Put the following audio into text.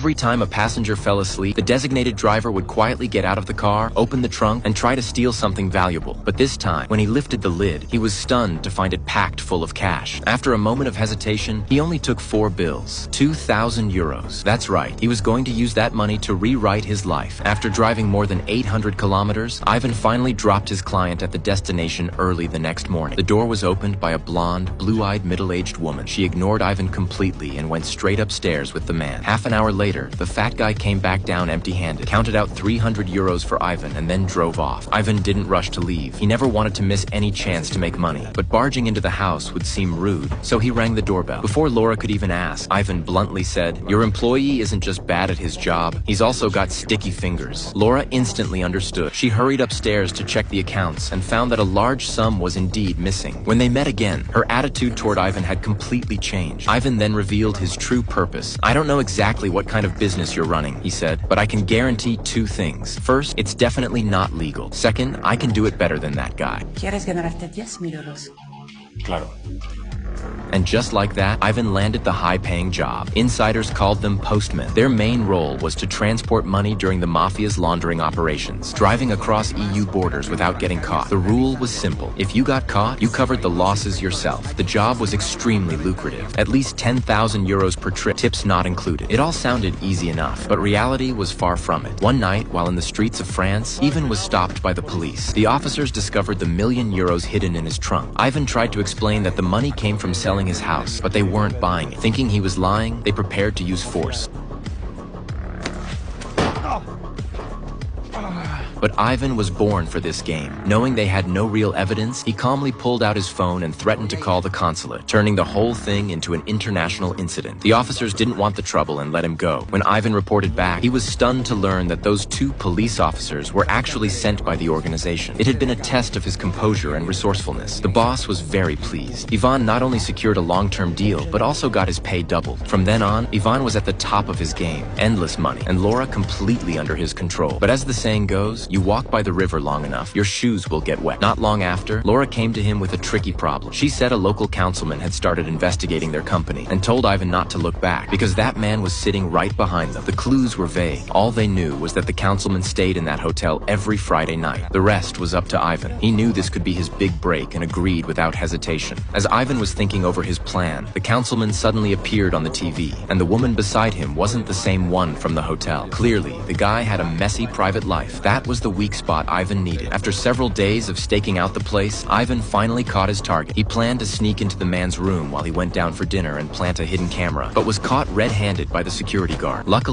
Every time a passenger fell asleep, the designated driver would quietly get out of the car, open the trunk, and try to steal something valuable. But this time, when he lifted the lid, he was stunned to find it packed full of cash. After a moment of hesitation, he only took 4 bills. 2,000 euros. That's right, he was going to use that money to rewrite his life. After driving more than 800 kilometers, Ivan finally dropped his client at the destination early the next morning. The door was opened by a blonde, blue-eyed, middle-aged woman. She ignored Ivan completely and went straight upstairs with the man. Half an hour later, the fat guy came back down empty-handed, counted out 300 euros for Ivan, and then drove off. Ivan didn't rush to leave. He never wanted to miss any chance to make money, but barging into the house would seem rude, so he rang the doorbell. Before Laura could even ask, Ivan bluntly said, "Your employee isn't just bad at his job, he's also got sticky fingers." Laura instantly understood. She hurried upstairs to check the accounts and found that a large sum was indeed missing. When they met again, her attitude toward Ivan had completely changed. Ivan then revealed his true purpose. "I don't know exactly what kind of business you're running," he said, "but I can guarantee 2 things. First, it's definitely not legal. Second, I can do it better than that guy." ¿Quieres ganarte 10.000 euros? Claro. And just like that, Ivan landed the high-paying job. Insiders called them postmen. Their main role was to transport money during the mafia's laundering operations, driving across EU borders without getting caught. The rule was simple. If you got caught, you covered the losses yourself. The job was extremely lucrative. At least 10,000 euros per trip, tips not included. It all sounded easy enough, but reality was far from it. One night, while in the streets of France, Ivan was stopped by the police. The officers discovered the €1,000,000 hidden in his trunk. Ivan tried to explain that the money came from selling his house, but they weren't buying it. Thinking he was lying, they prepared to use force. But Ivan was born for this game. Knowing they had no real evidence, he calmly pulled out his phone and threatened to call the consulate, turning the whole thing into an international incident. The officers didn't want the trouble and let him go. When Ivan reported back, he was stunned to learn that those 2 police officers were actually sent by the organization. It had been a test of his composure and resourcefulness. The boss was very pleased. Ivan not only secured a long-term deal, but also got his pay doubled. From then on, Ivan was at the top of his game. Endless money, and Laura completely under his control. But as the saying goes, you walk by the river long enough, your shoes will get wet. Not long after, Laura came to him with a tricky problem. She said a local councilman had started investigating their company and told Ivan not to look back because that man was sitting right behind them. The clues were vague. All they knew was that the councilman stayed in that hotel every Friday night. The rest was up to Ivan. He knew this could be his big break and agreed without hesitation. As Ivan was thinking over his plan, the councilman suddenly appeared on the TV, and the woman beside him wasn't the same one from the hotel. Clearly, the guy had a messy private life. That was the weak spot Ivan needed. After several days of staking out the place, Ivan finally caught his target. He planned to sneak into the man's room while he went down for dinner and plant a hidden camera, but was caught red-handed by the security guard. Luckily,